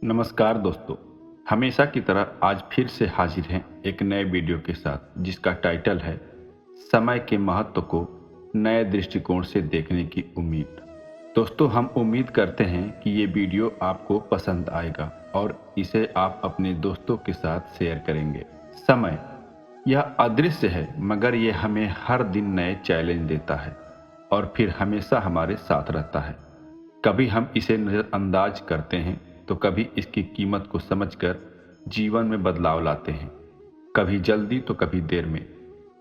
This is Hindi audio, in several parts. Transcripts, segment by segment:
नमस्कार दोस्तों। हमेशा की तरह आज फिर से हाजिर हैं एक नए वीडियो के साथ जिसका टाइटल है समय के महत्व को नए दृष्टिकोण से देखने की उम्मीद। दोस्तों, हम उम्मीद करते हैं कि ये वीडियो आपको पसंद आएगा और इसे आप अपने दोस्तों के साथ शेयर करेंगे। समय यह अदृश्य है, मगर ये हमें हर दिन नए चैलेंज देता है और फिर हमेशा हमारे साथ रहता है। कभी हम इसे नज़रअंदाज करते हैं तो कभी इसकी कीमत को समझकर जीवन में बदलाव लाते हैं। कभी जल्दी तो कभी देर में,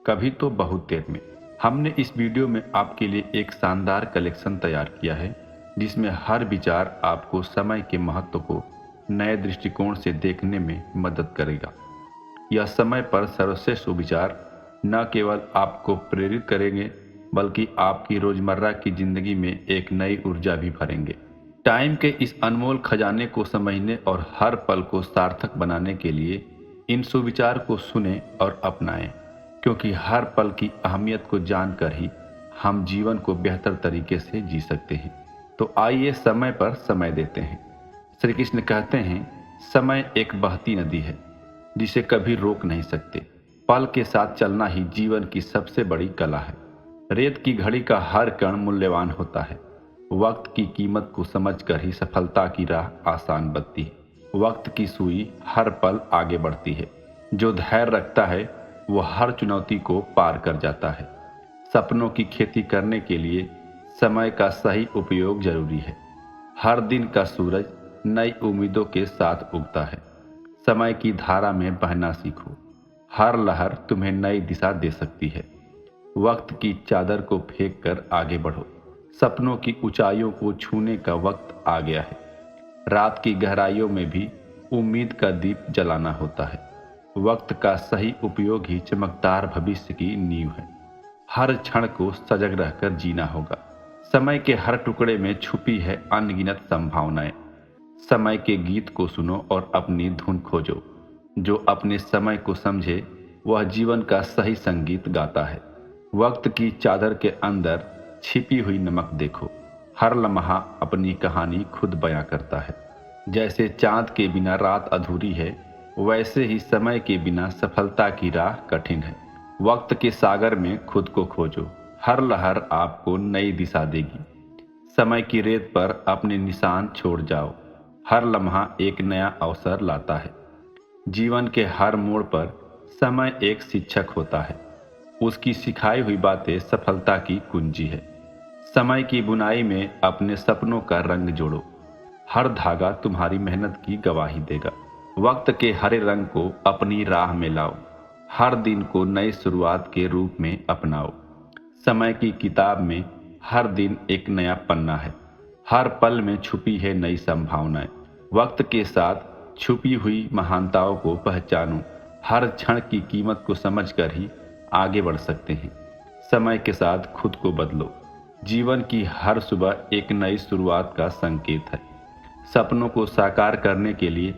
कभी तो बहुत देर में। हमने इस वीडियो में आपके लिए एक शानदार कलेक्शन तैयार किया है जिसमें हर विचार आपको समय के महत्व को नए दृष्टिकोण से देखने में मदद करेगा। यह समय पर सर्वश्रेष्ठ विचार न केवल आपको प्रेरित करेंगे बल्कि आपकी रोजमर्रा की जिंदगी में एक नई ऊर्जा भी भरेंगे। टाइम के इस अनमोल खजाने को समझने और हर पल को सार्थक बनाने के लिए इन सुविचार को सुने और अपनाएं, क्योंकि हर पल की अहमियत को जानकर ही हम जीवन को बेहतर तरीके से जी सकते हैं। तो आइए समय पर समय देते हैं। श्री कृष्ण कहते हैं, समय एक बहती नदी है जिसे कभी रोक नहीं सकते। पल के साथ चलना ही जीवन की सबसे बड़ी कला है। रेत की घड़ी का हर कण मूल्यवान होता है। वक्त की कीमत को समझकर ही सफलता की राह आसान बनती है। वक्त की सुई हर पल आगे बढ़ती है। जो धैर्य रखता है वो हर चुनौती को पार कर जाता है। सपनों की खेती करने के लिए समय का सही उपयोग जरूरी है। हर दिन का सूरज नई उम्मीदों के साथ उगता है। समय की धारा में बहना सीखो। हर लहर तुम्हें नई दिशा दे सकती है। वक्त की चादर को फेंक कर आगे बढ़ो। सपनों की ऊंचाइयों को छूने का वक्त आ गया है। रात की गहराइयों में भी उम्मीद का दीप जलाना होता है। वक्त का सही उपयोग ही चमकदार भविष्य की नींव है। हर क्षण को सजग रहकर जीना होगा। समय के हर टुकड़े में छुपी है अनगिनत संभावनाएं। समय के गीत को सुनो और अपनी धुन खोजो। जो अपने समय को समझे वह जीवन का सही संगीत गाता है। वक्त की चादर के अंदर छिपी हुई नमक देखो। हर लम्हा अपनी कहानी खुद बयां करता है। जैसे चांद के बिना रात अधूरी है, वैसे ही समय के बिना सफलता की राह कठिन है। वक्त के सागर में खुद को खोजो। हर लहर आपको नई दिशा देगी। समय की रेत पर अपने निशान छोड़ जाओ। हर लम्हा एक नया अवसर लाता है। जीवन के हर मोड़ पर समय एक शिक्षक होता है। उसकी सिखाई हुई बातें सफलता की कुंजी है। समय की बुनाई में अपने सपनों का रंग जोड़ो। हर धागा तुम्हारी मेहनत की गवाही देगा। वक्त के हरे रंग को अपनी राह में लाओ। हर दिन को नई शुरुआत के रूप में अपनाओ। समय की किताब में हर दिन एक नया पन्ना है। हर पल में छुपी है नई संभावनाएं। वक्त के साथ छुपी हुई महानताओं को पहचानो। हर क्षण की कीमत को समझकर ही आगे बढ़ सकते हैं। समय के साथ खुद को बदलो। जीवन की हर सुबह एक नई शुरुआत का संकेत है। सपनों को साकार करने के लिए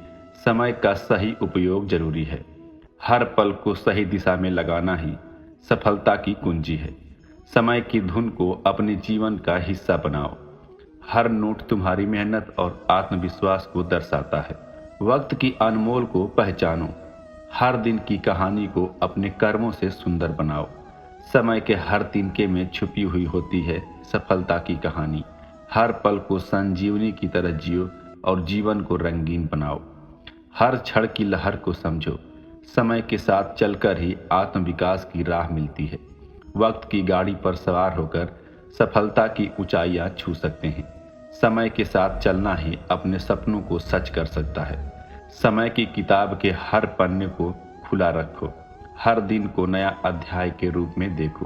समय का सही उपयोग जरूरी है। हर पल को सही दिशा में लगाना ही सफलता की कुंजी है। समय की धुन को अपने जीवन का हिस्सा बनाओ। हर नोट तुम्हारी मेहनत और आत्मविश्वास को दर्शाता है। वक्त की अनमोल को पहचानो। हर दिन की कहानी को अपने कर्मों से सुंदर बनाओ। समय के हर तिनके में छुपी हुई होती है सफलता की कहानी। हर पल को संजीवनी की तरह जियो और जीवन को रंगीन बनाओ। हर क्षण की लहर को समझो। समय के साथ चलकर ही आत्मविकास की राह मिलती है। वक्त की गाड़ी पर सवार होकर सफलता की ऊंचाइयां छू सकते हैं। समय के साथ चलना ही अपने सपनों को सच कर सकता है। समय की किताब के हर पन्ने को खुला रखो। हर दिन को नया अध्याय के रूप में देखो।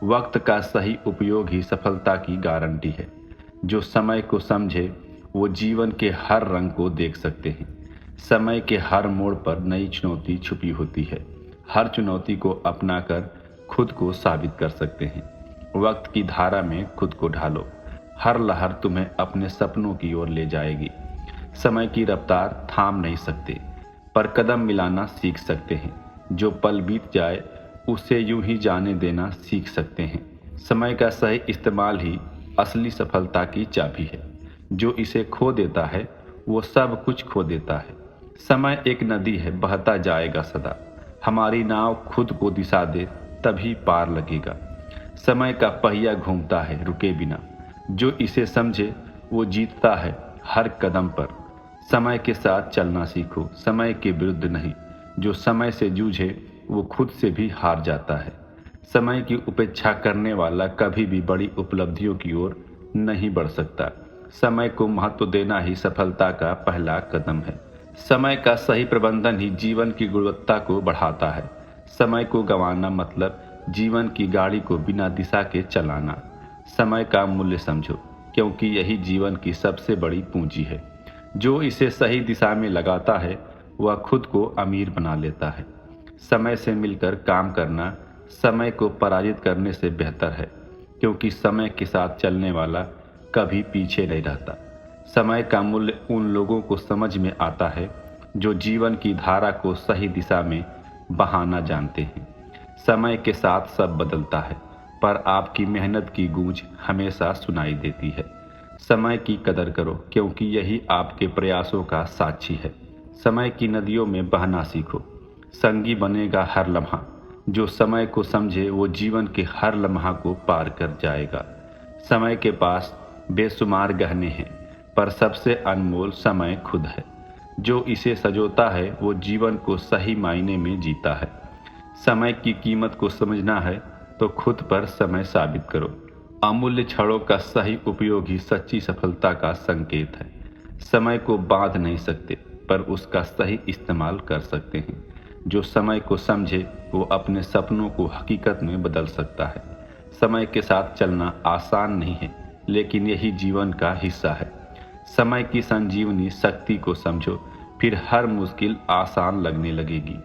वक्त का सही उपयोग ही सफलता की गारंटी है। जो समय को समझे वो जीवन के हर रंग को देख सकते हैं। समय के हर मोड़ पर नई चुनौती छुपी होती है। हर चुनौती को अपनाकर खुद को साबित कर सकते हैं। वक्त की धारा में खुद को ढालो। हर लहर तुम्हें अपने सपनों की ओर ले जाएगी। समय की रफ्तार थाम नहीं सकते, पर कदम मिलाना सीख सकते हैं। जो पल बीत जाए उसे यूं ही जाने देना सीख सकते हैं। समय का सही इस्तेमाल ही असली सफलता की चाबी है। जो इसे खो देता है वो सब कुछ खो देता है। समय एक नदी है, बहता जाएगा सदा। हमारी नाव खुद को दिशा दे तभी पार लगेगा। समय का पहिया घूमता है रुके बिना, जो इसे समझे वो जीतता है हर कदम पर। समय के साथ चलना सीखो, समय के विरुद्ध नहीं। जो समय से जूझे वो खुद से भी हार जाता है। समय की उपेक्षा करने वाला कभी भी बड़ी उपलब्धियों की ओर नहीं बढ़ सकता। समय को महत्व देना ही सफलता का पहला कदम है। समय का सही प्रबंधन ही जीवन की गुणवत्ता को बढ़ाता है। समय को गंवाना मतलब जीवन की गाड़ी को बिना दिशा के चलाना। समय का मूल्य समझो, क्योंकि यही जीवन की सबसे बड़ी पूंजी है। जो इसे सही दिशा में लगाता है वह खुद को अमीर बना लेता है। समय से मिलकर काम करना समय को पराजित करने से बेहतर है, क्योंकि समय के साथ चलने वाला कभी पीछे नहीं रहता। समय का मूल्य उन लोगों को समझ में आता है जो जीवन की धारा को सही दिशा में बहाना जानते हैं। समय के साथ सब बदलता है, पर आपकी मेहनत की गूंज हमेशा सुनाई देती है। समय की कदर करो, क्योंकि यही आपके प्रयासों का साक्षी है। समय की नदियों में बहना सीखो, संगी बनेगा हर लम्हा। जो समय को समझे वो जीवन के हर लम्हा को पार कर जाएगा। समय के पास बेशुमार गहने हैं, पर सबसे अनमोल समय खुद है। जो इसे सजोता है वो जीवन को सही मायने में जीता है। समय की कीमत को समझना है तो खुद पर समय साबित करो। अमूल्य क्षणों का सही उपयोग ही सच्ची सफलता का संकेत है। समय को बांध नहीं सकते, पर उसका सही इस्तेमाल कर सकते हैं। जो समय को समझे वो अपने सपनों को हकीकत में बदल सकता है। समय के साथ चलना आसान नहीं है, लेकिन यही जीवन का हिस्सा है। समय की संजीवनी शक्ति को समझो, फिर हर मुश्किल आसान लगने लगेगी।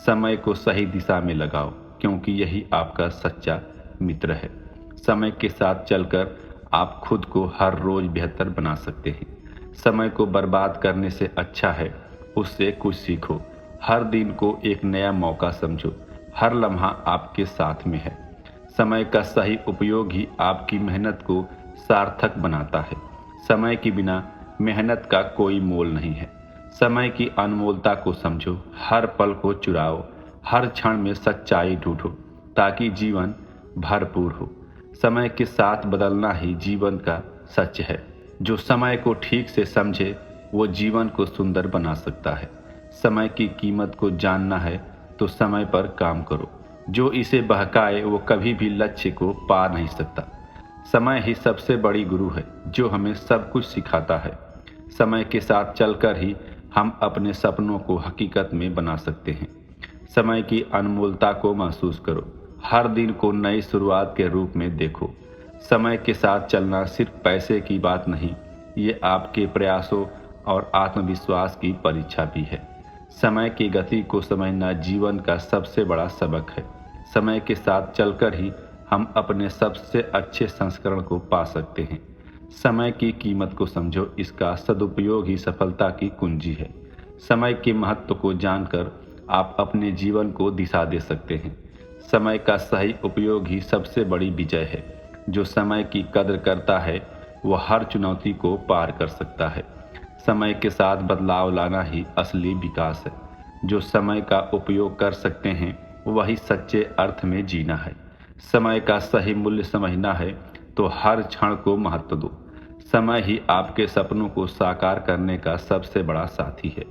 समय को सही दिशा में लगाओ, क्योंकि यही आपका सच्चा मित्र है। समय के साथ चलकर आप खुद को हर रोज बेहतर बना सकते हैं। समय को बर्बाद करने से अच्छा है उससे कुछ सीखो। हर दिन को एक नया मौका समझो। हर लम्हा आपके साथ में है। समय का सही उपयोग ही आपकी मेहनत को सार्थक बनाता है। समय के बिना मेहनत का कोई मोल नहीं है। समय की अनमोलता को समझो, हर पल को चुराओ, हर क्षण में सच्चाई ढूंढो, ताकि जीवन भरपूर हो। समय के साथ बदलना ही जीवन का सच है। जो समय को ठीक से समझे वो जीवन को सुंदर बना सकता है। समय की कीमत को जानना है तो समय पर काम करो। जो इसे बहकाए वो कभी भी लक्ष्य को पा नहीं सकता। समय ही सबसे बड़ी गुरु है, जो हमें सब कुछ सिखाता है। समय के साथ चलकर ही हम अपने सपनों को हकीकत में बना सकते हैं। समय की अनमोलता को महसूस करो। हर दिन को नई शुरुआत के रूप में देखो। समय के साथ चलना सिर्फ पैसे की बात नहीं, ये आपके प्रयासों और आत्मविश्वास की परीक्षा भी है। समय की गति को समझना जीवन का सबसे बड़ा सबक है। समय के साथ चलकर ही हम अपने सबसे अच्छे संस्करण को पा सकते हैं। समय की कीमत को समझो, इसका सदुपयोग ही सफलता की कुंजी है। समय के महत्व को जानकर आप अपने जीवन को दिशा दे सकते हैं। समय का सही उपयोग ही सबसे बड़ी विजय है। जो समय की कद्र करता है वह हर चुनौती को पार कर सकता है। समय के साथ बदलाव लाना ही असली विकास है। जो समय का उपयोग कर सकते हैं वही सच्चे अर्थ में जीना है। समय का सही मूल्य समझना है तो हर क्षण को महत्व दो। समय ही आपके सपनों को साकार करने का सबसे बड़ा साथी है।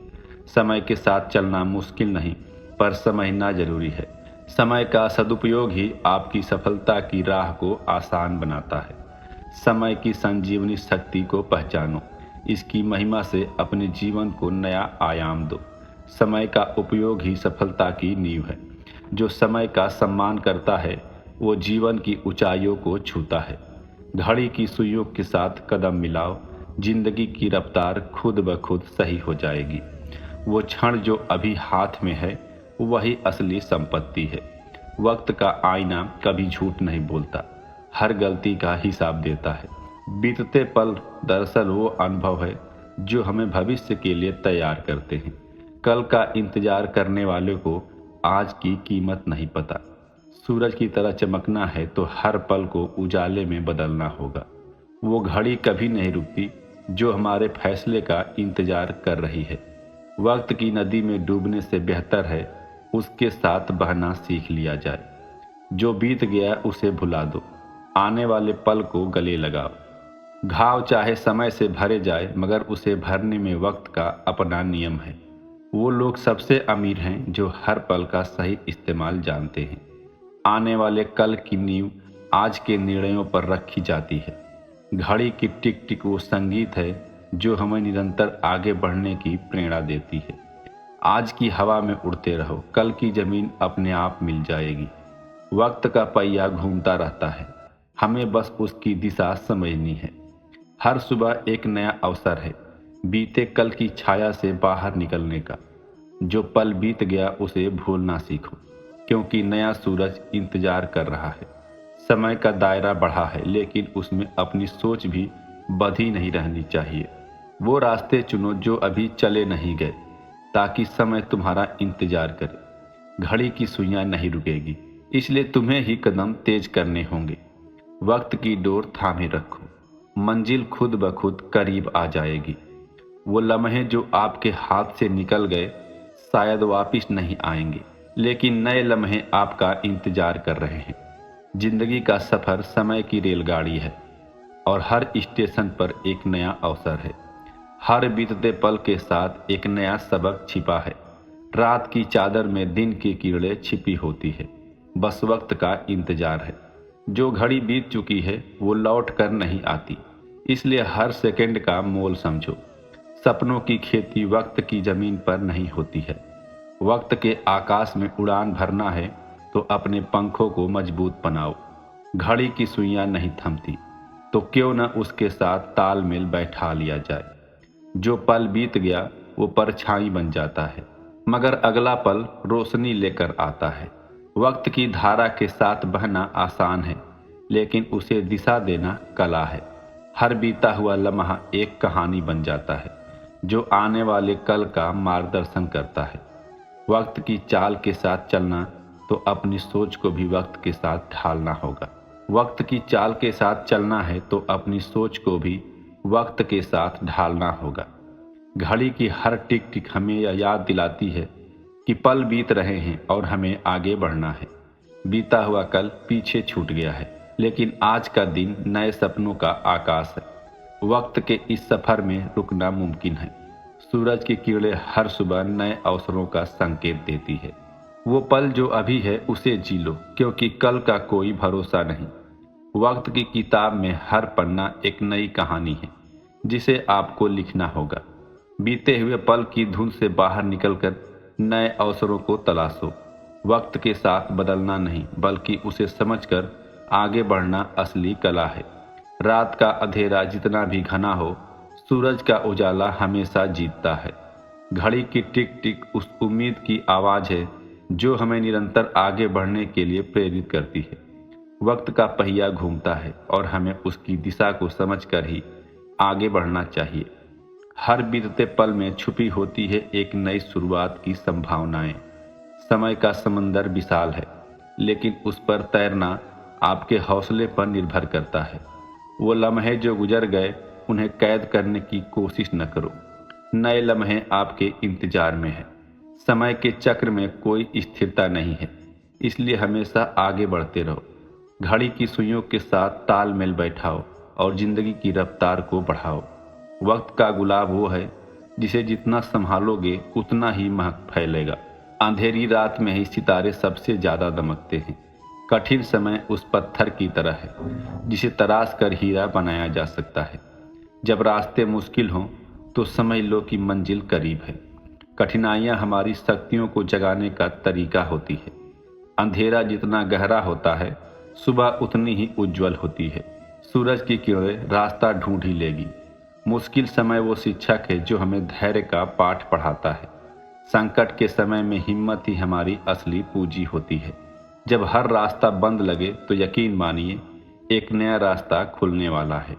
समय के साथ चलना मुश्किल नहीं, पर समझना जरूरी है। समय का सदुपयोग ही आपकी सफलता की राह को आसान बनाता है। समय की संजीवनी शक्ति को पहचानो, इसकी महिमा से अपने जीवन को नया आयाम दो। समय का उपयोग ही सफलता की नींव है। जो समय का सम्मान करता है वो जीवन की ऊंचाइयों को छूता है। घड़ी की सुइयों के साथ कदम मिलाओ, जिंदगी की रफ्तार खुद ब खुद सही हो जाएगी। वो क्षण जो अभी हाथ में है वही असली संपत्ति है। वक्त का आईना कभी झूठ नहीं बोलता, हर गलती का हिसाब देता है। बीतते पल दरअसल वो अनुभव है जो हमें भविष्य के लिए तैयार करते हैं। कल का इंतजार करने वाले को आज की कीमत नहीं पता। सूरज की तरह चमकना है तो हर पल को उजाले में बदलना होगा। वो घड़ी कभी नहीं रुकती जो हमारे फैसले का इंतजार कर रही है। वक्त की नदी में डूबने से बेहतर है उसके साथ बहना सीख लिया जाए। जो बीत गया उसे भुला दो, आने वाले पल को गले लगाओ। घाव चाहे समय से भरे जाए मगर उसे भरने में वक्त का अपना नियम है। वो लोग सबसे अमीर हैं जो हर पल का सही इस्तेमाल जानते हैं। आने वाले कल की नींव आज के निर्णयों पर रखी जाती है। घड़ी की टिक टिक वो संगीत है जो हमें निरंतर आगे बढ़ने की प्रेरणा देती है। आज की हवा में उड़ते रहो, कल की जमीन अपने आप मिल जाएगी। वक्त का पहिया घूमता रहता है, हमें बस उसकी दिशा समझनी है। हर सुबह एक नया अवसर है बीते कल की छाया से बाहर निकलने का। जो पल बीत गया उसे भूलना सीखो, क्योंकि नया सूरज इंतजार कर रहा है। समय का दायरा बढ़ा है लेकिन उसमें अपनी सोच भी बंधी नहीं रहनी चाहिए। वो रास्ते चुनो जो अभी चले नहीं गए, ताकि समय तुम्हारा इंतजार करे। घड़ी की सुइयां नहीं रुकेगी, इसलिए तुम्हें ही कदम तेज करने होंगे। वक्त की डोर थामे रखो, मंजिल खुद ब खुद करीब आ जाएगी। वो लम्हे जो आपके हाथ से निकल गए शायद वापिस नहीं आएंगे, लेकिन नए लम्हे आपका इंतजार कर रहे हैं। जिंदगी का सफर समय की रेलगाड़ी है और हर स्टेशन पर एक नया अवसर है। हर बीतते पल के साथ एक नया सबक छिपा है। रात की चादर में दिन की किरणें छिपी होती है, बस वक्त का इंतजार है। जो घड़ी बीत चुकी है वो लौट कर नहीं आती, इसलिए हर सेकंड का मोल समझो। सपनों की खेती वक्त की जमीन पर नहीं होती है। वक्त के आकाश में उड़ान भरना है तो अपने पंखों को मजबूत बनाओ। घड़ी की सुइयां नहीं थमती तो क्यों न उसके साथ तालमेल बैठा लिया जाए। जो पल बीत गया वो परछाई बन जाता है, मगर अगला पल रोशनी लेकर आता है। वक्त की धारा के साथ बहना आसान है, लेकिन उसे दिशा देना कला है। हर बीता हुआ लम्हा एक कहानी बन जाता है जो आने वाले कल का मार्गदर्शन करता है। वक्त की चाल के साथ चलना तो अपनी सोच को भी वक्त के साथ ढालना होगा। वक्त की चाल के साथ चलना है तो अपनी सोच को भी वक्त के साथ ढालना होगा। घड़ी की हर टिक टिक हमें यह याद दिलाती है कि पल बीत रहे हैं और हमें आगे बढ़ना है। बीता हुआ कल पीछे छूट गया है, लेकिन आज का दिन नए सपनों का आकाश है। वक्त के इस सफर में रुकना मुमकिन है। सूरज की किरणें हर सुबह नए अवसरों का संकेत देती है। वो पल जो अभी है उसे जी लो, क्योंकि कल का कोई भरोसा नहीं। वक्त की किताब में हर पन्ना एक नई कहानी है जिसे आपको लिखना होगा। बीते हुए पल की धुन से बाहर निकलकर नए अवसरों को तलाशो। वक्त के साथ बदलना नहीं बल्कि उसे समझकर आगे बढ़ना असली कला है। रात का अंधेरा जितना भी घना हो, सूरज का उजाला हमेशा जीतता है। घड़ी की टिक टिक उस उम्मीद की आवाज़ है जो हमें निरंतर आगे बढ़ने के लिए प्रेरित करती है। वक्त का पहिया घूमता है और हमें उसकी दिशा को समझकर ही आगे बढ़ना चाहिए। हर बीतते पल में छुपी होती है एक नई शुरुआत की संभावनाएं। समय का समंदर विशाल है, लेकिन उस पर तैरना आपके हौसले पर निर्भर करता है। वो लम्हे जो गुजर गए उन्हें कैद करने की कोशिश न करो। नए लम्हे आपके इंतजार में है। समय के चक्र में कोई स्थिरता नहीं है, इसलिए हमेशा आगे बढ़ते रहो। घड़ी की सुइयों के साथ तालमेल बैठाओ और जिंदगी की रफ्तार को बढ़ाओ। वक्त का गुलाब वो है जिसे जितना संभालोगे उतना ही महक फैलेगा। अंधेरी रात में ही सितारे सबसे ज्यादा दमकते हैं। कठिन समय उस पत्थर की तरह है जिसे तराश कर हीरा बनाया जा सकता है। जब रास्ते मुश्किल हों तो समझ लो कि मंजिल करीब है। कठिनाइयां हमारी शक्तियों को जगाने का तरीका होती है। अंधेरा जितना गहरा होता है, सुबह उतनी ही उज्जवल होती है। सूरज की किरणें रास्ता ढूंढ ही लेगी। मुश्किल समय वो शिक्षक है जो हमें धैर्य का पाठ पढ़ाता है। संकट के समय में हिम्मत ही हमारी असली पूंजी होती है। जब हर रास्ता बंद लगे तो यकीन मानिए एक नया रास्ता खुलने वाला है।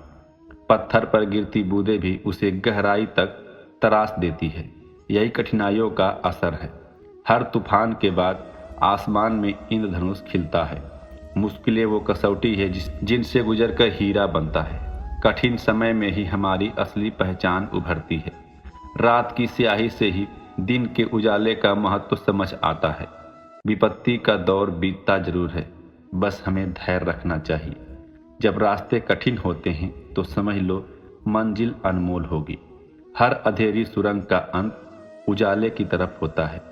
पत्थर पर गिरती बूंदें भी उसे गहराई तक तराश देती है। यही कठिनाइयों का असर है। हर तूफान के बाद आसमान में इंद्रधनुष खिलता है। मुश्किलें वो कसौटी है जिनसे गुजरकर हीरा बनता है। कठिन समय में ही हमारी असली पहचान उभरती है। रात की स्याही से ही दिन के उजाले का महत्व समझ आता है। विपत्ति का दौर बीतता जरूर है, बस हमें धैर्य रखना चाहिए। जब रास्ते कठिन होते हैं तो समझ लो मंजिल अनमोल होगी। हर अंधेरी सुरंग का अंत उजाले की तरफ होता है।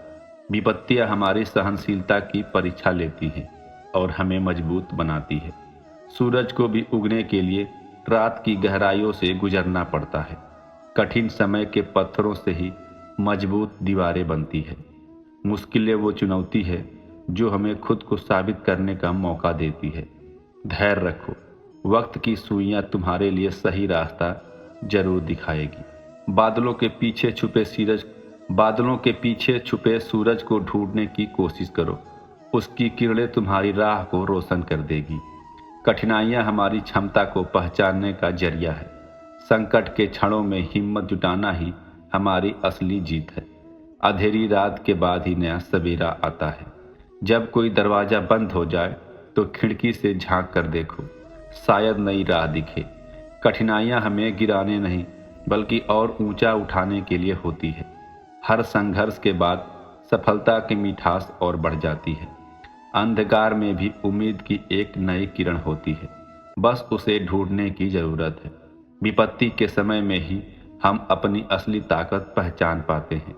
विपत्तियां हमारी सहनशीलता की परीक्षा लेती हैं और हमें मजबूत बनाती है। सूरज को भी उगने के लिए रात की गहराइयों से गुजरना पड़ता है। कठिन समय के पत्थरों से ही मजबूत दीवारें बनती है। मुश्किलें वो चुनौती है जो हमें खुद को साबित करने का मौका देती है। धैर्य रखो, वक्त की सुइयां तुम्हारे लिए सही रास्ता जरूर दिखाएगी। बादलों के पीछे छुपे सूरज को ढूंढने की कोशिश करो। उसकी किरणें तुम्हारी राह को रोशन कर देगी। कठिनाइयां हमारी क्षमता को पहचानने का जरिया है। संकट के क्षणों में हिम्मत जुटाना ही हमारी असली जीत है। अंधेरी रात के बाद ही नया सवेरा आता है। जब कोई दरवाजा बंद हो जाए तो खिड़की से झांक कर देखो, शायद नई राह दिखे। कठिनाइयां हमें गिराने नहीं बल्कि और ऊंचा उठाने के लिए होती है। हर संघर्ष के बाद सफलता की मिठास और बढ़ जाती है। अंधकार में भी उम्मीद की एक नई किरण होती है, बस उसे ढूंढने की जरूरत है। विपत्ति के समय में ही हम अपनी असली ताकत पहचान पाते हैं।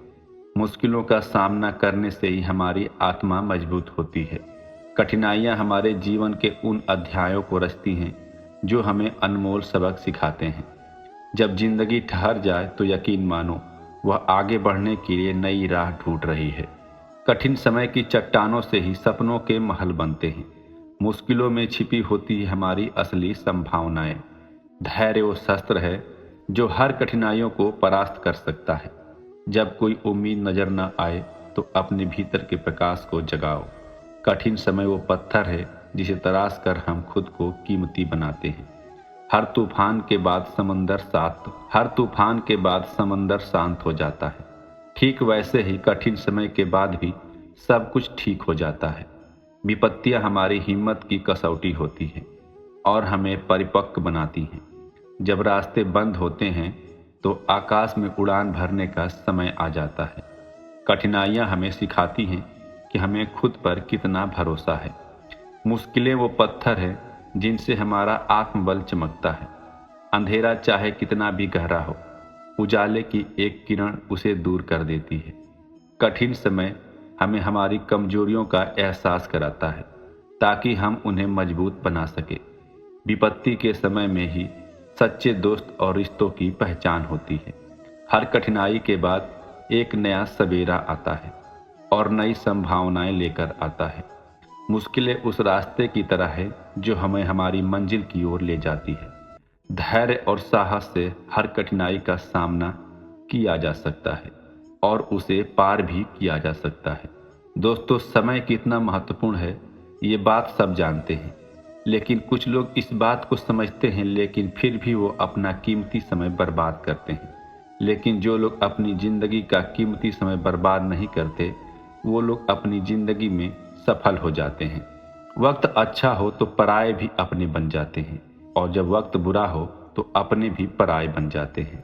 मुश्किलों का सामना करने से ही हमारी आत्मा मजबूत होती है। कठिनाइयां हमारे जीवन के उन अध्यायों को रचती हैं जो हमें अनमोल सबक सिखाते हैं। जब जिंदगी ठहर जाए तो यकीन मानो वह आगे बढ़ने के लिए नई राह ढूंढ रही है। कठिन समय की चट्टानों से ही सपनों के महल बनते हैं। मुश्किलों में छिपी होती है हमारी असली संभावनाएं। धैर्य वो शस्त्र है जो हर कठिनाइयों को परास्त कर सकता है। जब कोई उम्मीद नजर न आए तो अपने भीतर के प्रकाश को जगाओ। कठिन समय वो पत्थर है जिसे तराश कर हम खुद को कीमती बनाते हैं। हर तूफान के बाद समंदर शांत हो जाता है। ठीक वैसे ही कठिन समय के बाद भी सब कुछ ठीक हो जाता है। विपत्तियां हमारी हिम्मत की कसौटी होती हैं और हमें परिपक्व बनाती हैं। जब रास्ते बंद होते हैं तो आकाश में उड़ान भरने का समय आ जाता है। कठिनाइयां हमें सिखाती हैं कि हमें खुद पर कितना भरोसा है। मुश्किलें वो पत्थर हैं जिनसे हमारा आत्मबल चमकता है। अंधेरा चाहे कितना भी गहरा हो, उजाले की एक किरण उसे दूर कर देती है। कठिन समय हमें हमारी कमजोरियों का एहसास कराता है ताकि हम उन्हें मजबूत बना सके। विपत्ति के समय में ही सच्चे दोस्त और रिश्तों की पहचान होती है। हर कठिनाई के बाद एक नया सवेरा आता है और नई संभावनाएं लेकर आता है। मुश्किलें उस रास्ते की तरह है जो हमें हमारी मंजिल की ओर ले जाती है। धैर्य और साहस से हर कठिनाई का सामना किया जा सकता है और उसे पार भी किया जा सकता है। दोस्तों, समय कितना महत्वपूर्ण है ये बात सब जानते हैं, लेकिन कुछ लोग इस बात को समझते हैं लेकिन फिर भी वो अपना कीमती समय बर्बाद करते हैं। लेकिन जो लोग अपनी जिंदगी का कीमती समय बर्बाद नहीं करते वो लोग अपनी जिंदगी में सफल हो जाते हैं। वक्त अच्छा हो तो पराये भी अपने बन जाते हैं और जब वक्त बुरा हो तो अपने भी पराये बन जाते हैं।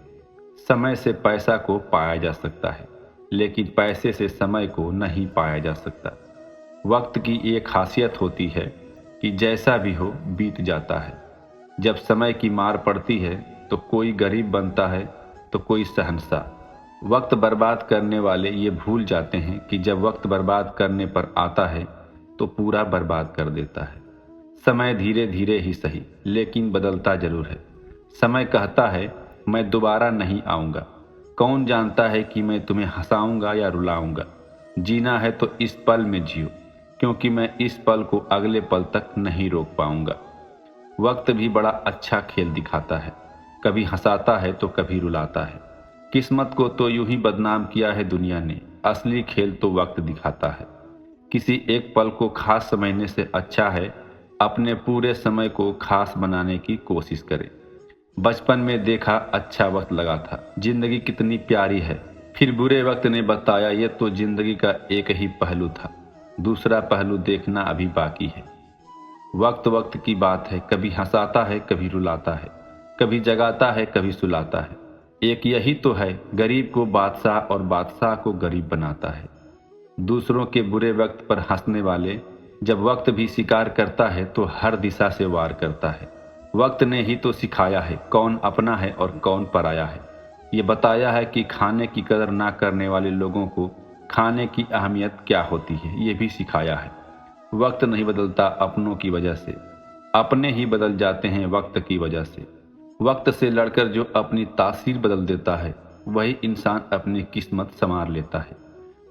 समय से पैसा को पाया जा सकता है लेकिन पैसे से समय को नहीं पाया जा सकता। वक्त की एक खासियत होती है कि जैसा भी हो बीत जाता है। जब समय की मार पड़ती है तो कोई गरीब बनता है तो कोई शहंशाह। वक्त बर्बाद करने वाले ये भूल जाते हैं कि जब वक्त बर्बाद करने पर आता है तो पूरा बर्बाद कर देता है। समय धीरे धीरे ही सही लेकिन बदलता जरूर है। समय कहता है मैं दोबारा नहीं आऊँगा। कौन जानता है कि मैं तुम्हें हंसाऊंगा या रुलाऊंगा। जीना है तो इस पल में जियो, क्योंकि मैं इस पल को अगले पल तक नहीं रोक पाऊंगा। वक्त भी बड़ा अच्छा खेल दिखाता है, कभी हंसाता है तो कभी रुलाता है। किस्मत को तो यूं ही बदनाम किया है दुनिया ने, असली खेल तो वक्त दिखाता है। किसी एक पल को खास समझने से अच्छा है अपने पूरे समय को खास बनाने की कोशिश करें। बचपन में देखा अच्छा वक्त लगा था, जिंदगी कितनी प्यारी है। फिर बुरे वक्त ने बताया ये तो जिंदगी का एक ही पहलू था, दूसरा पहलू देखना अभी बाकी है। वक्त वक्त की बात है, कभी हंसाता है कभी रुलाता है, कभी जगाता है, कभी सुलाता है। एक यही तो है, गरीब को बादशाह और बादशाह को गरीब बनाता है। दूसरों के बुरे वक्त पर हंसने वाले जब वक्त भी शिकार करता है तो हर दिशा से वार करता है। वक्त ने ही तो सिखाया है कौन अपना है और कौन पराया है। ये बताया है कि खाने की कदर ना करने वाले लोगों को खाने की अहमियत क्या होती है, ये भी सिखाया है। वक्त नहीं बदलता अपनों की वजह से, अपने ही बदल जाते हैं वक्त की वजह से। वक्त से लड़कर जो अपनी तासीर बदल देता है वही इंसान अपनी किस्मत संवार लेता है।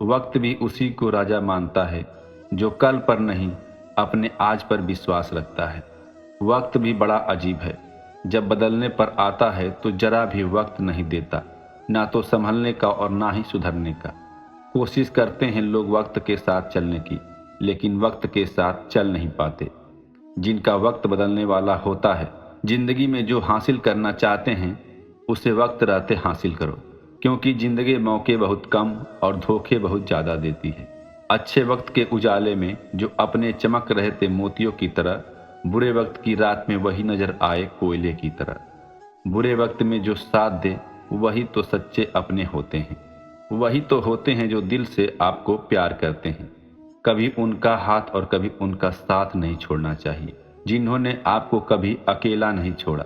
वक्त भी उसी को राजा मानता है जो कल पर नहीं अपने आज पर विश्वास रखता है। वक्त भी बड़ा अजीब है, जब बदलने पर आता है तो जरा भी वक्त नहीं देता, ना तो संभलने का और ना ही सुधरने का। कोशिश करते हैं लोग वक्त के साथ चलने की, लेकिन वक्त के साथ चल नहीं पाते। जिनका वक्त बदलने वाला होता है, जिंदगी में जो हासिल करना चाहते हैं उसे वक्त रहते हासिल करो, क्योंकि जिंदगी मौके बहुत कम और धोखे बहुत ज़्यादा देती है। अच्छे वक्त के उजाले में जो अपने चमक रहे थे मोतियों की तरह, बुरे वक्त की रात में वही नजर आए कोयले की तरह। बुरे वक्त में जो साथ दे वही तो सच्चे अपने होते हैं, वही तो होते हैं जो दिल से आपको प्यार करते हैं। कभी उनका हाथ और कभी उनका साथ नहीं छोड़ना चाहिए जिन्होंने आपको कभी अकेला नहीं छोड़ा।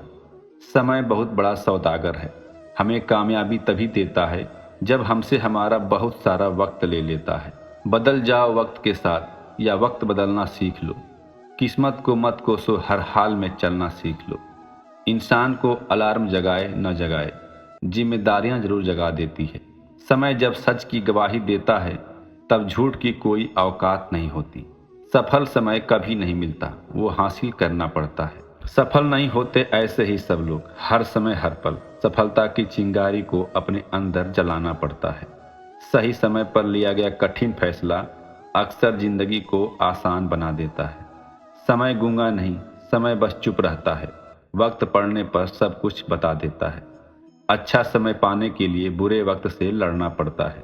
समय बहुत बड़ा सौदागर है, हमें कामयाबी तभी देता है जब हमसे हमारा बहुत सारा वक्त ले लेता है। बदल जाओ वक्त के साथ या वक्त बदलना सीख लो। किस्मत को मत कोसो, हर हाल में चलना सीख लो। इंसान को अलार्म जगाए न जगाए, जिम्मेदारियां जरूर जगा देती है। समय जब सच की गवाही देता है तब झूठ की कोई औकात नहीं होती। सफल समय कभी नहीं मिलता, वो हासिल करना पड़ता है। सफल नहीं होते ऐसे ही सब लोग, हर समय हर पल सफलता की चिंगारी को अपने अंदर जलाना पड़ता है। सही समय पर लिया गया कठिन फैसला अक्सर जिंदगी को आसान बना देता है। समय गूंगा नहीं, समय बस चुप रहता है, वक्त पड़ने पर सब कुछ बता देता है। अच्छा समय पाने के लिए बुरे वक्त से लड़ना पड़ता है।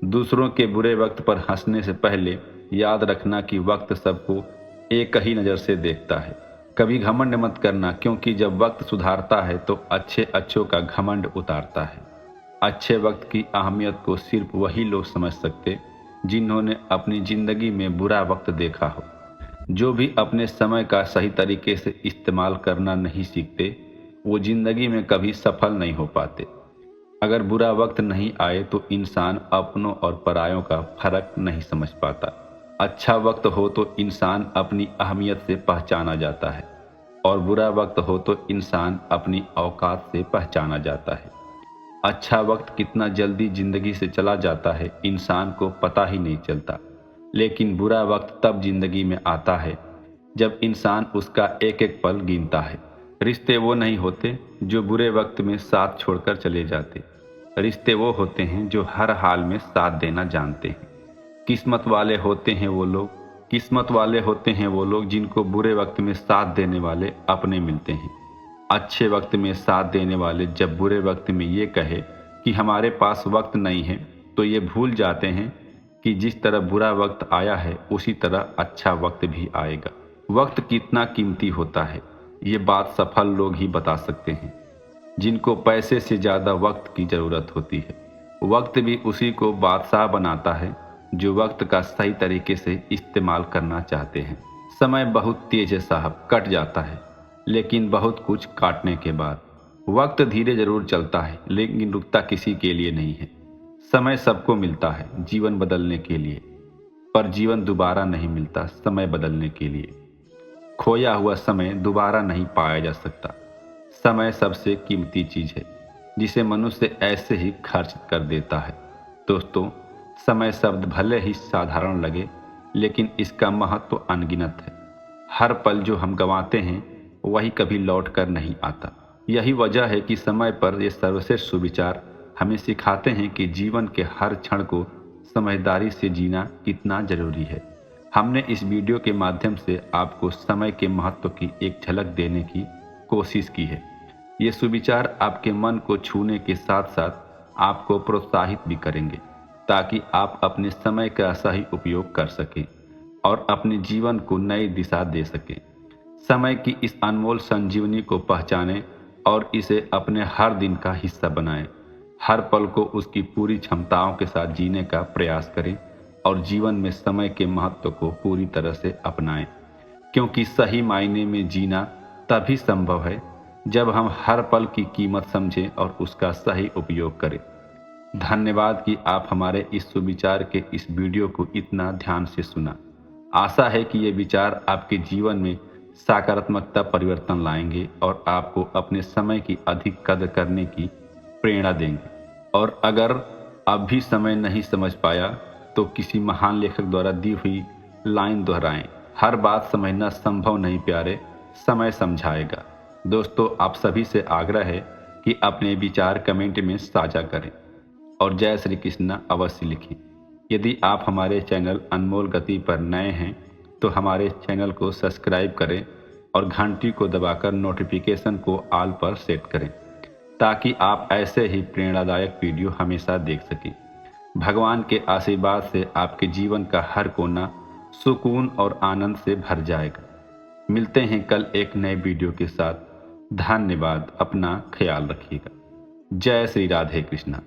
दूसरों के बुरे वक्त पर हंसने से पहले याद रखना कि वक्त सबको एक ही नज़र से देखता है। कभी घमंड मत करना, क्योंकि जब वक्त सुधारता है तो अच्छे अच्छों का घमंड उतारता है। अच्छे वक्त की अहमियत को सिर्फ वही लोग समझ सकते जिन्होंने अपनी ज़िंदगी में बुरा वक्त देखा हो। जो भी अपने समय का सही तरीके से इस्तेमाल करना नहीं सीखते वो ज़िंदगी में कभी सफल नहीं हो पाते। अगर बुरा वक्त नहीं आए तो इंसान अपनों और परायों का फर्क नहीं समझ पाता। अच्छा वक्त हो तो इंसान अपनी अहमियत से पहचाना जाता है, और बुरा वक्त हो तो इंसान अपनी औकात से पहचाना जाता है। अच्छा वक्त कितना जल्दी जिंदगी से चला जाता है इंसान को पता ही नहीं चलता, लेकिन बुरा वक्त तब जिंदगी में आता है जब इंसान उसका एक एक पल गिनता है। रिश्ते वो नहीं होते जो बुरे वक्त में साथ छोड़कर चले जाते, रिश्ते वो होते हैं जो हर हाल में साथ देना जानते हैं। किस्मत वाले होते हैं वो लोग, किस्मत वाले होते हैं वो लोग जिनको बुरे वक्त में साथ देने वाले अपने मिलते हैं। अच्छे वक्त में साथ देने वाले जब बुरे वक्त में ये कहे कि हमारे पास वक्त नहीं है तो ये भूल जाते हैं कि जिस तरह बुरा वक्त आया है उसी तरह अच्छा वक्त भी आएगा। वक्त कितना कीमती होता है ये बात सफल लोग ही बता सकते हैं, जिनको पैसे से ज़्यादा वक्त की ज़रूरत होती है। वक्त भी उसी को बादशाह बनाता है जो वक्त का सही तरीके से इस्तेमाल करना चाहते हैं। समय बहुत तेज है साहब, कट जाता है, लेकिन बहुत कुछ काटने के बाद। वक्त धीरे जरूर चलता है लेकिन रुकता किसी के लिए नहीं है। समय सबको मिलता है जीवन बदलने के लिए, पर जीवन दोबारा नहीं मिलता समय बदलने के लिए। खोया हुआ समय दोबारा नहीं पाया जा सकता। समय सबसे कीमती चीज है जिसे मनुष्य ऐसे ही खर्च कर देता है। दोस्तों, समय शब्द भले ही साधारण लगे लेकिन इसका महत्व अनगिनत है। हर पल जो हम गंवाते हैं वही कभी लौट कर नहीं आता। यही वजह है कि समय पर ये सर्वश्रेष्ठ सुविचार हमें सिखाते हैं कि जीवन के हर क्षण को समझदारी से जीना कितना जरूरी है। हमने इस वीडियो के माध्यम से आपको समय के महत्व की एक झलक देने की कोशिश की है। ये सुविचार आपके मन को छूने के साथ साथ आपको प्रोत्साहित भी करेंगे ताकि आप अपने समय का सही उपयोग कर सकें और अपने जीवन को नई दिशा दे सकें। समय की इस अनमोल संजीवनी को पहचानें और इसे अपने हर दिन का हिस्सा बनाएं। हर पल को उसकी पूरी क्षमताओं के साथ जीने का प्रयास करें और जीवन में समय के महत्व को पूरी तरह से अपनाएं, क्योंकि सही मायने में जीना तभी संभव है जब हम हर पल की कीमत समझें और उसका सही उपयोग करें। धन्यवाद कि आप हमारे इस सुविचार के इस वीडियो को इतना ध्यान से सुना। आशा है कि ये विचार आपके जीवन में सकारात्मकता परिवर्तन लाएंगे और आपको अपने समय की अधिक कदर करने की प्रेरणा देंगे। और अगर अब भी समय नहीं समझ पाया तो किसी महान लेखक द्वारा दी हुई लाइन दोहराएं, हर बात समझना संभव नहीं प्यारे, समय समझाएगा। दोस्तों, आप सभी से आग्रह है कि अपने विचार कमेंट में साझा करें और जय श्री कृष्ण अवश्य लिखें। यदि आप हमारे चैनल अनमोल गति पर नए हैं तो हमारे चैनल को सब्सक्राइब करें और घंटी को दबाकर नोटिफिकेशन को ऑल पर सेट करें ताकि आप ऐसे ही प्रेरणादायक वीडियो हमेशा देख सकें। भगवान के आशीर्वाद से आपके जीवन का हर कोना सुकून और आनंद से भर जाएगा। मिलते हैं कल एक नए वीडियो के साथ। धन्यवाद, अपना ख्याल रखिएगा। जय श्री राधे कृष्णा।